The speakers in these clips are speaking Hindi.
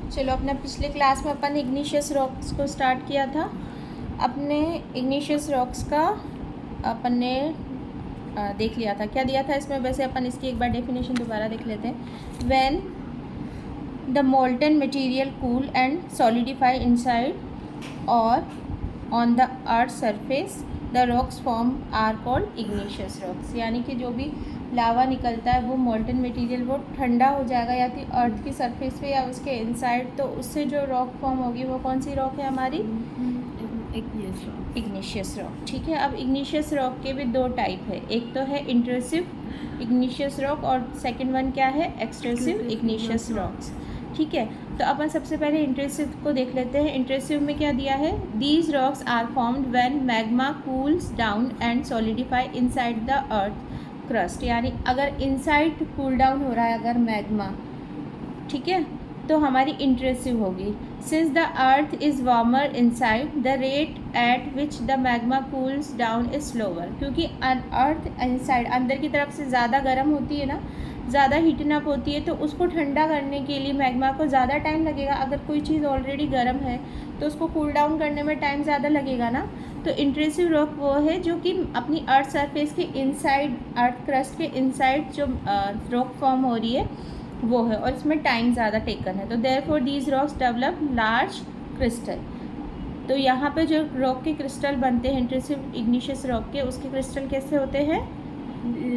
चलो, अपने पिछले क्लास में अपन इग्निशियस रॉक्स को स्टार्ट किया था। अपने इग्निशियस रॉक्स का अपन ने देख लिया था, क्या दिया था इसमें। वैसे अपन इसकी एक बार डेफिनेशन दोबारा देख लेते हैं। When the molten material cool and solidify inside or on the earth surface the rocks form are called igneous rocks. यानी कि जो भी लावा निकलता है वो मोल्टन मटेरियल वो ठंडा हो जाएगा या तो अर्थ की सरफेस पे या उसके इनसाइड, तो उससे जो रॉक फॉर्म होगी वो कौन सी रॉक है हमारी, इग्निशियस रॉक। ठीक है। अब इग्निशियस रॉक के भी दो टाइप है, एक तो है इंट्रूसिव इग्निशियस रॉक और सेकंड वन क्या है, एक्सट्रूसिव इग्निशियस रॉक्स। ठीक है। तो अपन सबसे पहले इंट्रूसिव को देख लेते हैं। इंट्रूसिव में क्या दिया है, these rocks are formed when magma cools down and solidify inside the earth crust. यानी अगर इनसाइड कूल डाउन हो रहा है अगर मैग्मा, ठीक है, तो हमारी इंट्रूसिव होगी। Since the earth is warmer inside the rate at which the magma cools down is slower. क्योंकि अर्थ इनसाइड अंदर की तरफ से ज़्यादा गर्म होती है ना, ज़्यादा हीटन अप होती है, तो उसको ठंडा करने के लिए मैग्मा को ज़्यादा टाइम लगेगा। अगर कोई चीज़ ऑलरेडी गर्म है तो उसको कूल डाउन करने में टाइम ज़्यादा लगेगा ना। तो इंट्रूसिव रॉक वो है जो कि अपनी अर्थ सरफेस के इनसाइड, अर्थ क्रस्ट के इनसाइड जो रॉक फॉर्म हो रही है वो है, और इसमें टाइम ज़्यादा टेकन है। तो therefore these rocks develop large crystal. तो यहाँ पे जो रॉक के क्रिस्टल बनते हैं इंट्रूसिव इग्निशियस रॉक के, उसके क्रिस्टल कैसे होते हैं,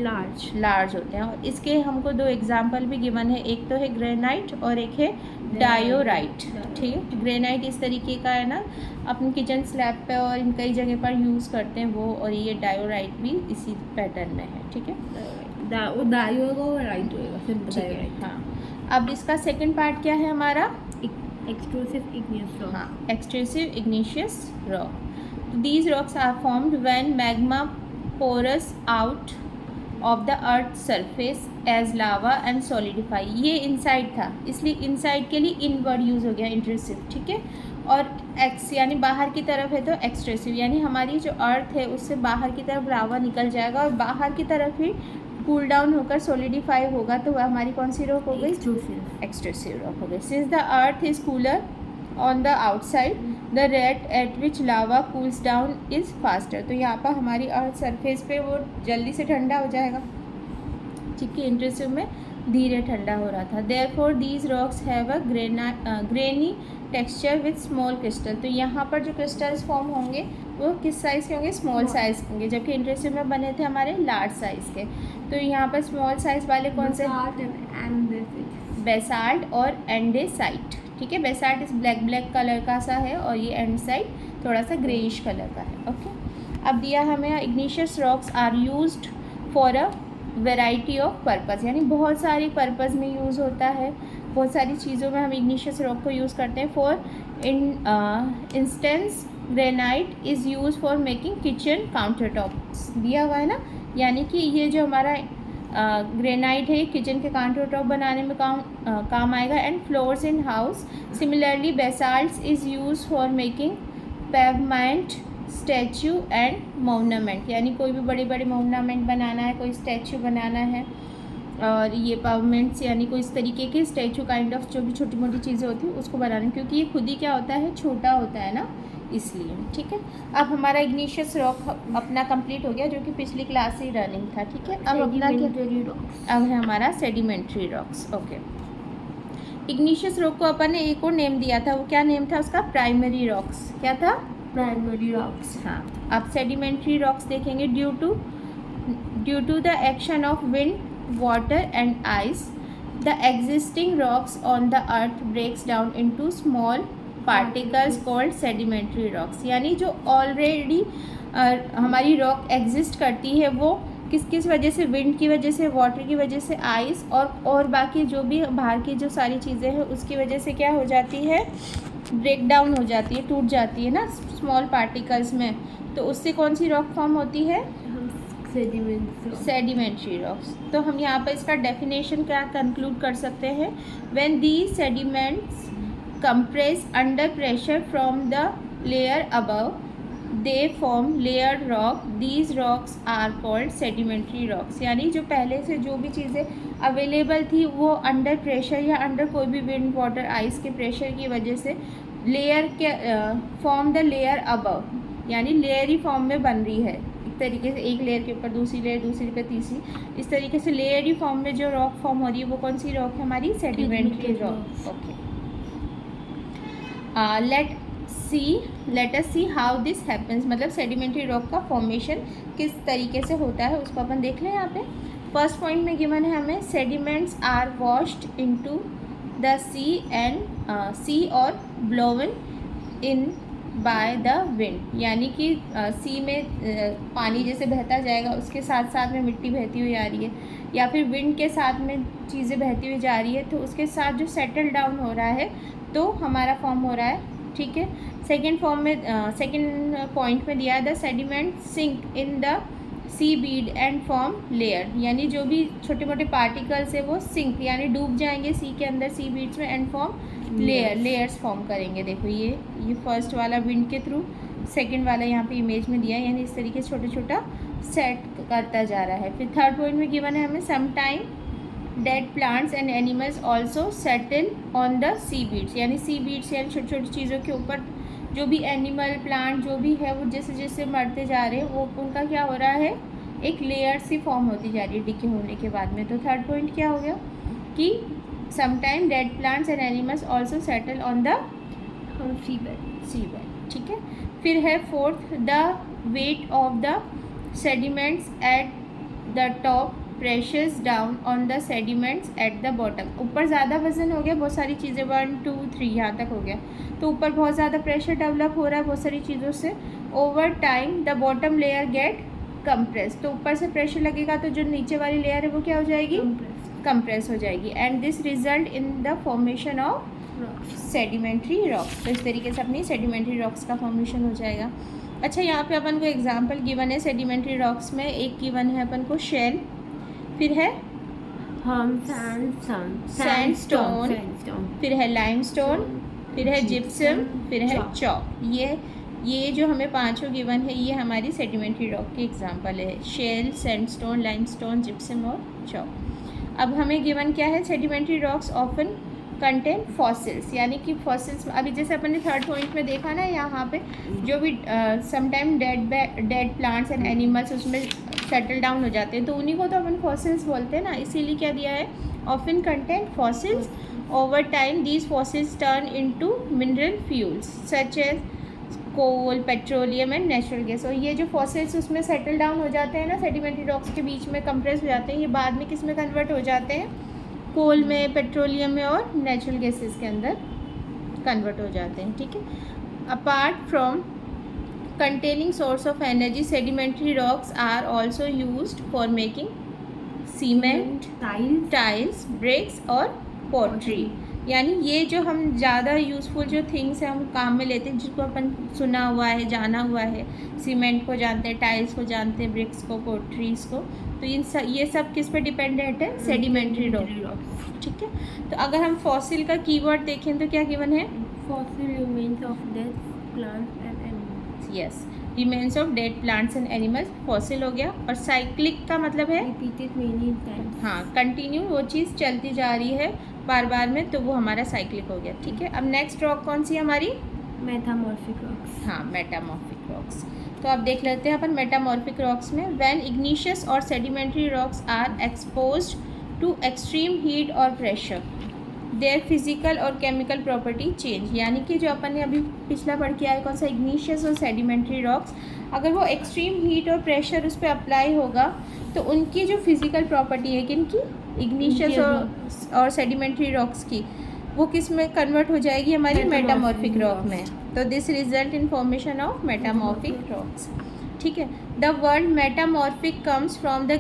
लार्ज होते हैं। और इसके हमको दो एग्जाम्पल भी गिवन है, एक तो है ग्रेनाइट और एक है डायोराइट। ठीक है। ग्रेनाइट इस तरीके का है ना, अपने किचन स्लैब पे और इन कई जगह पर यूज़ करते हैं वो, और ये डायोराइट भी इसी पैटर्न में है। ठीक है। वो डाई होगा और राइट होगा, सिंपल डायोराइट। हाँ। अब इसका सेकंड पार्ट क्या है हमारा, एक्सट्रूसिव इग्निशियस रॉक। हाँ, extrusive igneous rock. These rocks are formed when magma pours out of the earth surface as lava and solidify. ये इनसाइड था, इसलिए इनसाइड के लिए इनवर्ड यूज़ हो गया इंट्रूसिव। ठीक है। और एक्स यानी बाहर की तरफ है तो एक्सट्रूसिव, यानी हमारी जो अर्थ है उससे बाहर की तरफ लावा निकल जाएगा और बाहर की तरफ ही कूल डाउन होकर सॉलिडिफाई होगा, तो वह हमारी कौन सी रॉक हो गई, एक्सट्रूसिव रॉक हो गई। Since the earth is cooler on the outside the rate at which lava cools down is faster. तो यहाँ पर हमारी अर्थ सरफेस पे वो जल्दी से ठंडा हो जाएगा, ठीक है। इंट्रूसिव में धीरे ठंडा हो रहा था। Therefore these rocks have a granny texture with small crystal. तो यहाँ पर जो क्रिस्टल्स फॉर्म होंगे वो किस साइज़ के होंगे, स्मॉल साइज़ के होंगे, जबकि इंट्रूसिव में बने थे हमारे लार्ज साइज़ के। तो यहाँ पर स्मॉल साइज़ वाले कौन से, बेसाल्ट और एंडेसाइट। ठीक है। बेसाल्ट इस ब्लैक कलर का सा है और ये एंडेसाइट थोड़ा सा ग्रेइश कलर का है। ओके। अब दिया हमें igneous rocks are used for a variety of purpose, यानी बहुत सारी पर्पज़ में यूज़ होता है, बहुत सारी चीज़ों में हम इग्निशियस रॉक को यूज़ करते हैं। For instance granite is use for making kitchen counter tops, दिया हुआ है ना। यानी कि ये जो हमारा ग्रेनाइट है किचन के काउंटर टॉप बनाने में काम आएगा। And floors in house. Similarly basalts is use for making pavement statue and monument, यानी कोई भी बड़े बड़े मोनूमेंट बनाना है, कोई स्टैचू बनाना है, और ये पावमेंट्स यानी कोई इस तरीके के स्टैचू काइंड ऑफ जो भी छोटी मोटी चीज़ें होती हैं उसको बनाने, क्योंकि ये खुद ही क्या होता है, छोटा होता है ना, इसलिए। ठीक है। अब हमारा इग्निशियस रॉक अपना कंप्लीट हो गया, जो कि पिछली क्लास से ही रनिंग था। ठीक है। अब अपना अब है हमारा sedimentary rocks. Okay. Igneous rock को अपन ने एक और नेम दिया था, वो क्या नेम था उसका, प्राइमरी रॉक्स। क्या था, प्राइमरी रॉक्स। हाँ। अब सेडिमेंट्री रॉक्स देखेंगे। Due to the action of wind, water and ice the existing rocks on the earth breaks down into small particles called sedimentary rocks. यानी जो ऑलरेडी हमारी रॉक एग्जिस्ट करती है वो किस किस वजह से, विंड की वजह से, वाटर की वजह से, आइस और बाकी जो भी बाहर की जो सारी चीज़ें हैं उसकी वजह से क्या हो जाती है, ब्रेक डाउन हो जाती है, टूट जाती है ना स्मॉल पार्टिकल्स में। तो उससे कौन सी रॉक फॉर्म होती है, सेडिमेंट्री रॉक्स। तो हम यहाँ पर इसका डेफिनेशन क्या कंक्लूड कर सकते हैं, when these sediments compress under pressure from the layer above they form layered rock, these rocks are called sedimentary rocks. यानी जो पहले से जो भी चीज़ें अवेलेबल थी वो अंडर प्रेशर या अंडर कोई भी विंड वाटर आइस के प्रेशर की वजह से लेयर के फॉर्म द लेयर अबव, यानी लेयरी फॉर्म में बन रही है एक तरीके से, एक लेयर के ऊपर दूसरी लेयर, दूसरी पे तीसरी, इस तरीके से लेयरी फॉर्म में जो रॉक फॉर्म हो रही है वो कौन सी रॉक है हमारी? Sedimentary rock. Okay, let us see how this happens, मतलब सेडिमेंट्री रॉक का फॉर्मेशन किस तरीके से होता है उसको अपन देख लें। यहाँ पे फर्स्ट पॉइंट में गिवन है हमें sediments are washed into the sea और blown in by the wind, यानी कि सी में पानी जैसे बहता जाएगा उसके साथ साथ में मिट्टी बहती हुई आ रही है, या फिर विंड के साथ में चीज़ें बहती हुई जा रही है, तो उसके साथ जो सेटल डाउन हो रहा है तो हमारा फॉर्म हो रहा है। ठीक है, सेकेंड पॉइंट में दिया है the sediment sink in the sea bed and form layer, यानी जो भी छोटे मोटे पार्टिकल्स है वो सिंक यानी डूब जाएंगे सी के अंदर, सी बीड्स में, एंड फॉर्म लेयर्स फॉर्म करेंगे। देखो ये फर्स्ट वाला विंड के थ्रू, सेकंड वाला यहाँ पे इमेज में दिया है, यानी इस तरीके से छोटा छोटा सेट करता जा रहा है। फिर थर्ड पॉइंट में गिवन है हमें some time dead plants and animals also settle on the sea beds, यानी सी बीड्स यानी छोटी छोटी चीज़ों के ऊपर जो भी एनिमल प्लांट जो भी है वो जैसे जैसे मरते जा रहे हैं वो उनका क्या हो रहा है, एक लेयर सी फॉर्म होती जा रही है डिके होने के बाद में। तो थर्ड पॉइंट क्या हो गया कि sometime dead plants and animals also settle on the sea bed. ठीक है, फिर है fourth the weight of the sediments at the top pressures down on the sediments at the bottom. ऊपर ज़्यादा वजन हो गया, बहुत सारी चीज़ें 1 2 3 यहाँ तक हो गया, तो ऊपर बहुत ज़्यादा प्रेशर डेवलप हो रहा है बहुत सारी चीज़ों से। Over time the bottom layer get compress, तो ऊपर से प्रेशर लगेगा तो जो नीचे वाली लेयर है वो क्या हो जाएगी, कंप्रेस हो जाएगी, and this result in the formation of sedimentary rocks. तो इस तरीके से अपनी सेडिमेंट्री रॉक्स का फॉर्मेशन हो जाएगा। अच्छा, यहाँ पे अपन को एग्जांपल गिवन है सेडिमेंट्री रॉक्स में, एक गिवन है अपन को शेल, फिर है सैंडस्टोन, फिर है लाइमस्टोन, फिर है जिप्सम, फिर है चॉक। ये जो हमें पांचों गिवन है ये हमारी सेडिमेंट्री रॉक की एग्जांपल है, शेल, सैंडस्टोन, लाइमस्टोन, जिप्सम और चॉक। अब हमें गिवन क्या है, sedimentary rocks often contain fossils, यानी कि फॉसिल्स अभी जैसे अपन ने थर्ड पॉइंट में देखा ना, यहाँ पे जो भी sometime dead plants and animals उसमें सेटल डाउन हो जाते हैं तो उन्हीं को तो अपन फॉसिल्स बोलते हैं ना, इसीलिए क्या दिया है, often contain fossils, over time these fossils turn into mineral fuels such as coal, petroleum and natural gas. और ये जो फॉसिल्स उसमें सेटल डाउन हो जाते हैं ना, सेडिमेंट्री रॉक्स के बीच में कंप्रेस हो जाते हैं, ये बाद में किस में कन्वर्ट हो जाते हैं, कोल में, पेट्रोलियम में और नेचुरल गैसेस के अंदर कन्वर्ट हो जाते हैं। ठीक है, apart from containing source of energy, sedimentary rocks are also used for making cement, tiles, bricks और pottery। यानी ये जो हम ज़्यादा यूज़फुल जो थिंग्स हैं हम काम में लेते हैं, जिसको अपन सुना हुआ है, जाना हुआ है, सीमेंट को जानते हैं, टाइल्स को जानते हैं, ब्रिक्स को, पोट्रीज को, तो ये सब किस पे डिपेंडेंट है, सेडिमेंट्री रॉक। ठीक है, तो अगर हम फॉसिल का कीवर्ड देखें तो क्या गिवन है, fossil remains of dead plants and animals. Yes, remains of dead plants and animals fossil हो गया। और साइक्लिक का मतलब है रिपीटेड मेनी टाइम्स, हाँ, कंटिन्यू वो चीज़ चलती जा रही है बार बार में, तो वो हमारा साइक्लिक हो गया। ठीक है, अब नेक्स्ट रॉक कौन सी है हमारी, मेटामॉर्फिक रॉक्स। हाँ, मेटामॉर्फिक रॉक्स। तो अब देख लेते हैं अपन मेटामॉर्फिक रॉक्स में, व्हेन इग्निशियस और sedimentary rocks are exposed to extreme heat और प्रेशर देयर फिजिकल और केमिकल प्रॉपर्टी चेंज। यानी कि जो अपन ने अभी पिछला पढ़ के आया कौन सा, इग्निशियस और सेडिमेंट्री रॉक्स, अगर वो एक्सट्रीम हीट और प्रेशर उस पर अप्लाई होगा तो उनकी जो फिजिकल प्रॉपर्टी है किनकी, इग्निशियस और सेडिमेंट्री रॉक्स की, वो किस में कन्वर्ट हो जाएगी, हमारी मेटामॉर्फिक रॉक में। तो this result in formation of metamorphic rocks. ठीक है, the word metamorphic comes from the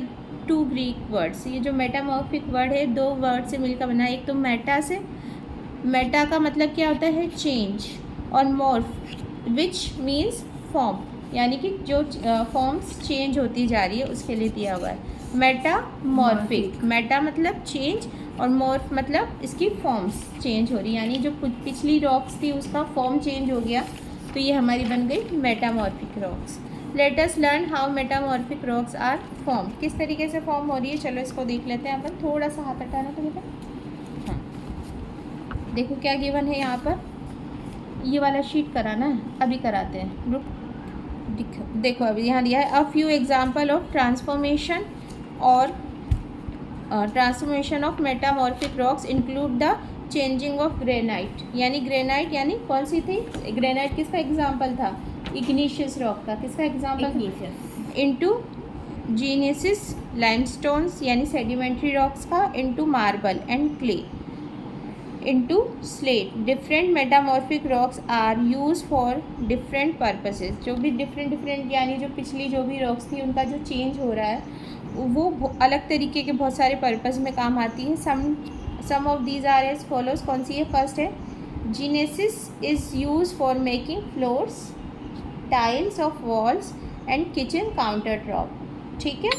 2 Greek words. ये जो मेटामॉर्फिक वर्ड है 2 वर्ड से मिलकर बना है, एक तो मेटा से, मेटा का मतलब क्या होता है, चेंज, और मॉर्फ विच मीन्स फॉर्म, यानी कि जो फॉर्म्स चेंज होती जा रही है उसके लिए दिया हुआ है मेटामॉर्फिक। मेटा मतलब चेंज और मॉर्फ मतलब इसकी फॉर्म्स चेंज हो रही है, यानी जो पिछली रॉक्स थी उसका फॉर्म चेंज हो गया तो ये हमारी बन गई metamorphic rocks. Let us learn how metamorphic rocks are form, किस तरीके से फॉर्म हो रही है। चलो इसको देख लेते हैं अपन, थोड़ा सा हाथ हटाना तो बेटा। हाँ देखो क्या गिवन है यहाँ पर, ये वाला शीट कराना है, अभी कराते हैं, रुक। देखो अभी यहाँ दिया है a few example of transformation और transformation of metamorphic rocks include the changing of granite, यानी ग्रेनाइट यानी कौन सी थी, ग्रेनाइट किसका एग्जाम्पल था, इग्निशियस रॉक का, किसका एग्जाम्पल, इनटू जीनेसिस लाइमस्टोन्स यानी सेडिमेंट्री रॉक्स का, into marble and clay, into slate. Different metamorphic rocks are use for different purposes, जो भी डिफरेंट यानी जो पिछली जो भी रॉक्स थी उनका जो चेंज हो रहा है वो अलग तरीके के बहुत सारे पर्पस में काम आती है। Some of these are as follows, कौन सी है, फर्स्ट है gneiss is use for making floors, tiles of walls and kitchen counter top. ठीक है,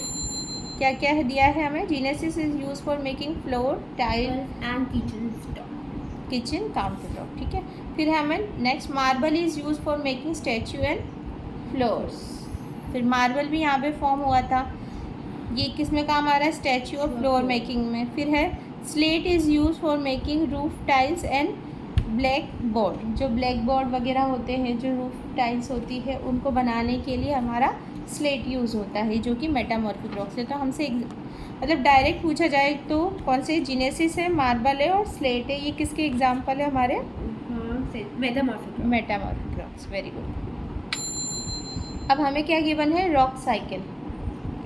क्या क्या है दिया है हमें, gneiss is use for making floor, tile and kitchen counter top. ठीक है, फिर हमें next marble is use for making statue and floors, फिर मार्बल भी यहाँ पे फॉर्म हुआ था, ये किस में काम आ रहा है, स्टैचू और फ्लोर मेकिंग में। फिर है slate is use for making roof tiles and black board, जो ब्लैक बोर्ड वगैरह होते हैं, जो रूफ टाइल्स होती है उनको बनाने के लिए हमारा स्लेट यूज़ होता है, जो कि मेटामॉर्फिक रॉक्स है। तो हमसे मतलब डायरेक्ट पूछा जाए तो कौन से, जीनेसिस है, मार्बल है और स्लेट है, ये किसके एग्जाम्पल है हमारे, मेटामॉर्फिक रॉक्स। Very good. अब हमें क्या गिवन है, रॉक साइकिल,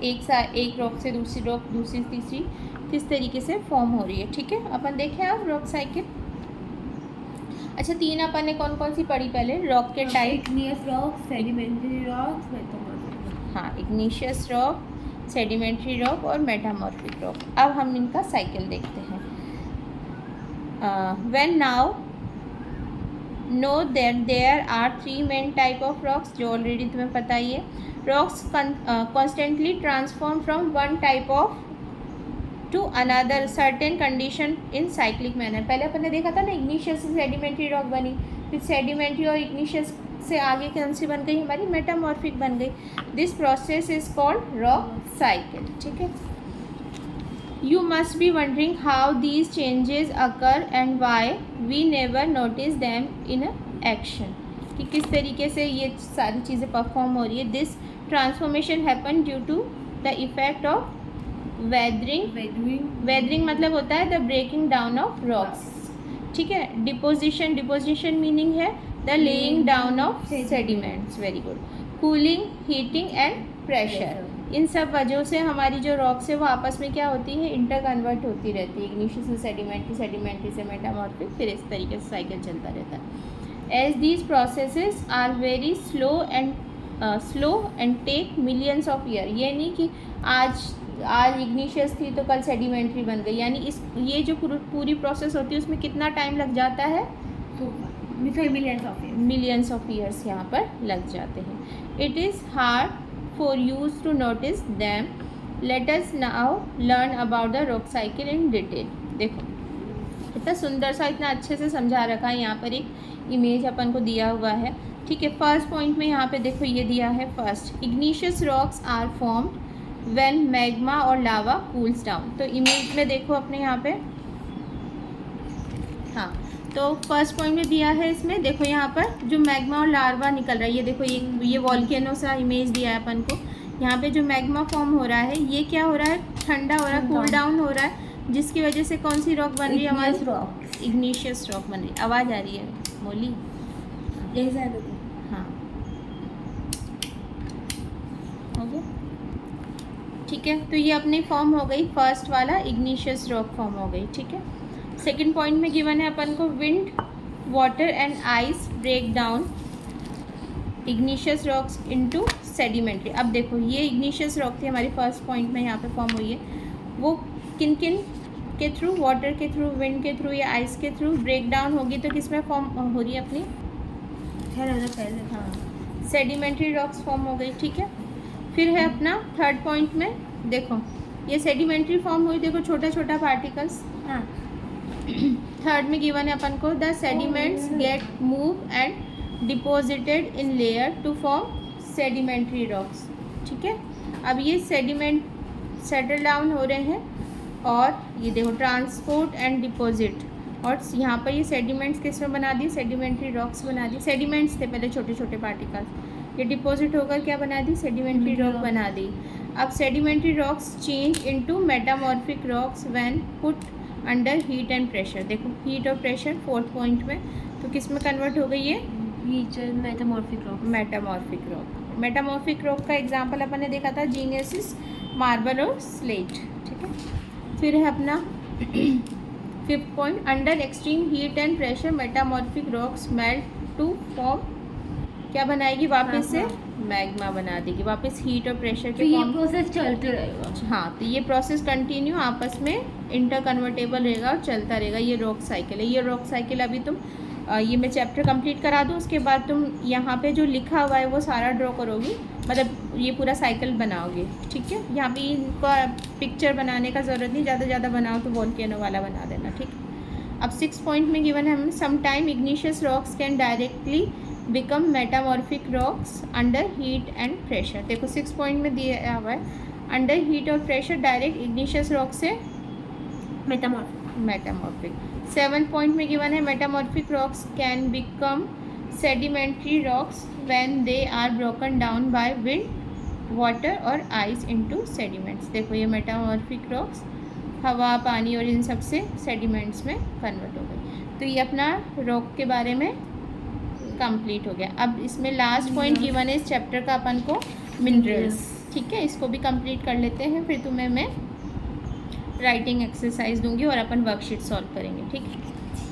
एक रॉक से दूसरी रॉक, दूसरी तीसरी, किस तरीके से फॉर्म हो रही है। ठीक है, अपन देखें आप रॉक साइकिल। अच्छा, तीन अपन ने कौन कौन सी पढ़ी पहले, रॉक के type, igneous rock, sedimentary rock, metamorphic. हाँ, इग्निशियस रॉक, सेडिमेंट्री रॉक और मेटामॉर्फिक रॉक। अब हम इनका साइकिल देखते हैं। When now know that there are 3 main type of rocks, जो ऑलरेडी तुम्हें पता ही है। Rocks constantly transform from one type of to another certain condition in cyclic manner. पहले अपन ने देखा था ना, इग्निशियस से सेडिमेंट्री रॉक बनी, फिर सेडिमेंट्री और इग्निशियस से आगे कौन सी बन गई हमारी, मेटामॉर्फिक बन गई। This process is called rock cycle. ठीक है, you must be wondering how these changes occur and why we never notice them in action, कि किस तरीके से ये सारी चीज़ें परफॉर्म हो रही है। This transformation happen due to the effect of weathering मतलब होता है the breaking down of rocks. ठीक है, डिपोजिशन मीनिंग है the laying down of sediments. Very good. Cooling, heating and pressure, इन सब वजहों से हमारी जो रॉक्स है वो आपस में क्या होती है, इंटर कन्वर्ट होती रहती है, इग्निशियस से सेडिमेंट्री, सेडिमेंट्री से मेटामॉर्फिक, फिर इस तरीके से साइकिल चलता रहता है। As these processes are very slow and take millions of year, ये नहीं कि आज इग्निशियस थी तो कल सेडिमेंट्री बन गई, यानी ये जो पूरी प्रोसेस होती है उसमें कितना टाइम लग जाता है, मिलियंस ऑफ ईयर्स यहाँ पर लग जाते हैं। It is hard for us to notice them. Let us now learn about the rock cycle in detail. देखो इतना सुंदर सा, इतना अच्छे से समझा रखा है, यहाँ पर एक इमेज अपन को दिया हुआ है। ठीक है, फर्स्ट पॉइंट में यहाँ पे देखो ये दिया है, first igneous rocks are formed when magma और लावा कूल्स डाउन। तो इमेज में देखो अपने यहाँ पे, हाँ, तो फर्स्ट पॉइंट में दिया है इसमें, देखो यहाँ पर जो मैग्मा और लावा निकल रहा है, ये देखो ये वॉल्केनो सा इमेज दिया है अपन को। यहाँ पे जो मैग्मा फॉर्म हो रहा है, ये क्या हो रहा है, ठंडा हो रहा है, कूल डाउन हो रहा है, जिसकी वजह से कौन सी रॉक बन रही है हमारी, इग्निशियस रॉक बन रही है। आवाज़ आ रही है मोली, हाँ हो गया। ठीक है, तो ये अपनी फॉर्म हो गई, फर्स्ट वाला इग्निशियस रॉक फॉर्म हो गई। ठीक है, सेकंड पॉइंट में गिवन है अपन को, wind, water and ice break down igneous rocks into sedimentary. अब देखो ये इग्निशियस रॉक थी हमारी, फर्स्ट पॉइंट में यहाँ पे फॉर्म हुई है, वो किन किन के थ्रू, वाटर के थ्रू, विंड के थ्रू या आइस के थ्रू ब्रेक डाउन होगी, तो किस में फॉर्म हो रही है अपनी, पहले हाँ, सेडिमेंट्री रॉक्स फॉर्म हो गई। ठीक है, फिर है अपना थर्ड पॉइंट में, देखो ये सेडिमेंट्री फॉर्म हुई, देखो छोटा छोटा पार्टिकल्स। हाँ, थर्ड में गिवन है अपन को, the sediments get move and deposited in layer to form sedimentary rocks. ठीक है, अब ये सेडिमेंट सेटल डाउन हो रहे हैं और ये देखो ट्रांसपोर्ट एंड डिपॉजिट, और यहाँ पर ये सेडिमेंट्स किस में बना दिए, सेडिमेंट्री रॉक्स बना दी। सेडिमेंट्स थे पहले छोटे छोटे पार्टिकल्स, ये डिपॉजिट होकर क्या बना दी, सेडिमेंट्री रॉक बना दी। अब sedimentary rocks change into metamorphic rocks when put under heat and pressure. देखो हीट और प्रेशर फोर्थ पॉइंट में, तो किस में कन्वर्ट हो गई है, metamorphic rock. Metamorphic rock. Metamorphic rock का एग्जांपल अपन ने देखा था जीनियसिस, मार्बल और स्लेट। ठीक है, फिर है अपना fifth point, under extreme heat and pressure metamorphic rocks melt to form, क्या बनाएगी वापस से, मैग्मा बना देगी वापस हीट और प्रेशर के तो ये फॉर्म। प्रोसेस चलते रहेगा। हाँ, तो ये प्रोसेस कंटिन्यू आपस में इंटर कन्वर्टेबल रहेगा और चलता रहेगा। ये रॉक साइकिल है। ये रॉक साइकिल अभी तुम ये मैं चैप्टर कंप्लीट करा दूँ, उसके बाद तुम यहाँ पे जो लिखा हुआ है वो सारा ड्रॉ करोगी, मतलब ये पूरा साइकिल बनाओगे। ठीक है, यहाँ पे इनका पिक्चर बनाने का ज़रूरत नहीं, ज़्यादा ज़्यादा बनाओ तो वोल्केनो वाला बना देना। ठीक है, अब 6 पॉइंट में गिवन है हमें, sometime igneous rocks can directly become metamorphic rocks under heat and pressure. देखो 6 पॉइंट में दिया हुआ है, अंडर हीट और प्रेशर डायरेक्ट इग्निशियस रॉक से मेटामॉर्फिक। 7 पॉइंट में गिवन है, metamorphic rocks can become sedimentary rocks when they are broken down by wind, water और आइस इनटू सेडिमेंट्स। देखो ये मेटामॉर्फिक रॉक्स हवा, पानी और इन सब से सेडिमेंट्स में कन्वर्ट हो गई। तो ये अपना रॉक के बारे में कंप्लीट हो गया। अब इसमें लास्ट पॉइंट गिवन है इस चैप्टर का अपन को, मिनरल्स। ठीक है, इसको भी कंप्लीट कर लेते हैं, फिर तुम्हें मैं राइटिंग एक्सरसाइज दूंगी और अपन वर्कशीट सॉल्व करेंगे। ठीक है,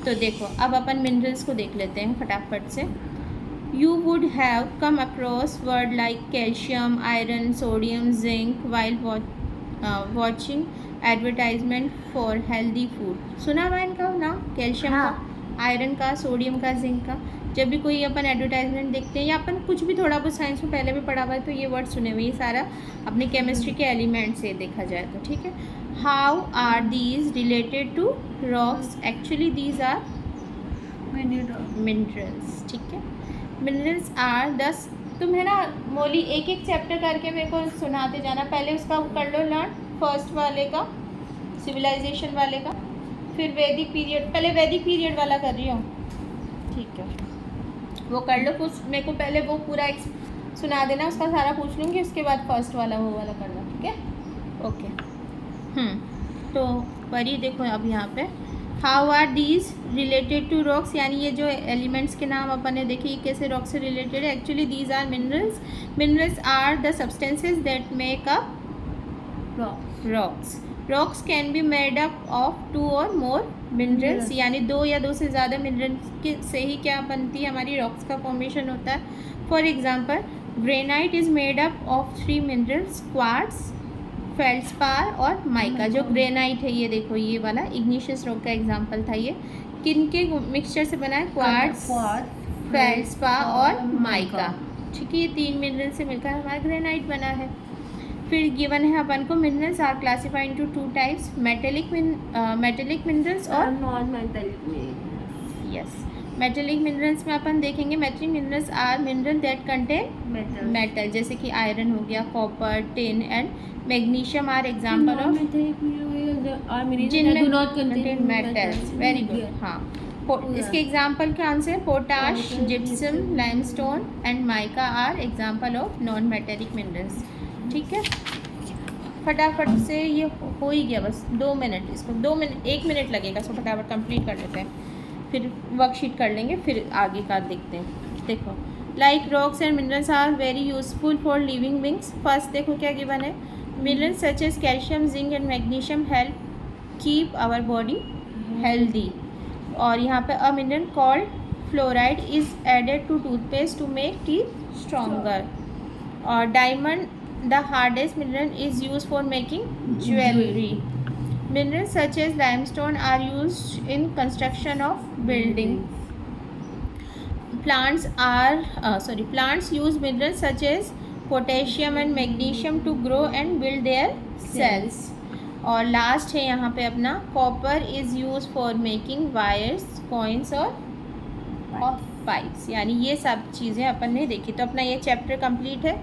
तो देखो अब अपन मिनरल्स को देख लेते हैं फटाफट से। You would have come across word like calcium, iron, sodium, zinc while watching advertisement for healthy food. सुना हुआ इनका नाम, कैल्शियम का, आयरन का, सोडियम का, जिंक का। जब भी कोई अपन एडवर्टाइजमेंट देखते हैं या अपन कुछ भी थोड़ा बहुत साइंस में पहले भी पढ़ा हुआ है तो ये वर्ड सुने हुए, ये सारा अपने केमिस्ट्री के एलिमेंट से देखा जाए तो। ठीक है, how are these related to rocks, actually these are minerals. ठीक है, मिनरल्स आर 10, तुम है ना मोली एक एक चैप्टर करके मेरे को सुनाते जाना। पहले उसका कर लो लर्न, फर्स्ट वाले का, सिविलाइजेशन वाले का, फिर वैदिक पीरियड, पहले वैदिक पीरियड वाला कर रही हूँ। ठीक है, वो कर लो कुछ, मेरे को पहले वो पूरा सुना देना, उसका सारा पूछ लूँगी, उसके बाद फर्स्ट वाला वो वाला करना। ठीक है, ओके। तो परी देखो अब यहाँ पे, how are these related to rocks, यानी ये जो एलिमेंट्स के नाम अपन ने देखे ये कैसे रॉक से रिलेटेड है। Actually these are minerals. Minerals are the substances that make up rocks. Rocks can be made up of 2 और मोर मिनरल्स, यानी 2 या 2 से ज़्यादा मिनरल्स से ही क्या बनती है, हमारी रॉक्स का फॉर्मेशन होता है। For example, granite is made up of 3 minerals, quartz, feldspar और माइका। जो ग्रेनाइट है ये देखो, ये वाला इग्निशियस रॉक का एग्जांपल था। ये किन के मिक्सचर से बना है, क्वार्ट्ज, फेल्डस्पार और माइका। ठीक है, ये 3 मिनरल से मिलकर हमारा ग्रेनाइट बना है। फिर गिवन है अपन को, minerals are classified into 2 types, metallic minerals और non metallic. Yes, metallic minerals में अपन देखेंगे, metallic minerals are mineral that contain metal, जैसे कि आयरन हो गया, copper, tin and magnesium are example of जिनमें कंटेन मेटल्स। Very good. हाँ, इसके एग्जांपल क्या आंसर है, potash, gypsum, limestone and mica are example of non metallic minerals. ठीक है, फटाफट से ये हो ही गया, बस 2 मिनट, इसको 2 मिनट 1 मिनट लगेगा, इसको फटाफट कंप्लीट कर लेते हैं, फिर वर्कशीट कर लेंगे, फिर आगे का देखते हैं। देखो, like rocks and minerals are very useful for living beings. First देखो क्या गिवन है, minerals such as calcium, zinc and magnesium help keep our body healthy. और यहाँ पे a mineral called fluoride is added to toothpaste to make teeth stronger. और diamond, the hardest mineral, is used for making jewelry. Minerals such as limestone are used in construction of building. Plants use minerals such as potassium and magnesium to grow and build their cells. और लास्ट है यहाँ पे अपना, copper is use for making wires, coins और पाइप्स, यानी ये सब चीज़ें अपन ने देखी। तो अपना ये चैप्टर कंप्लीट है।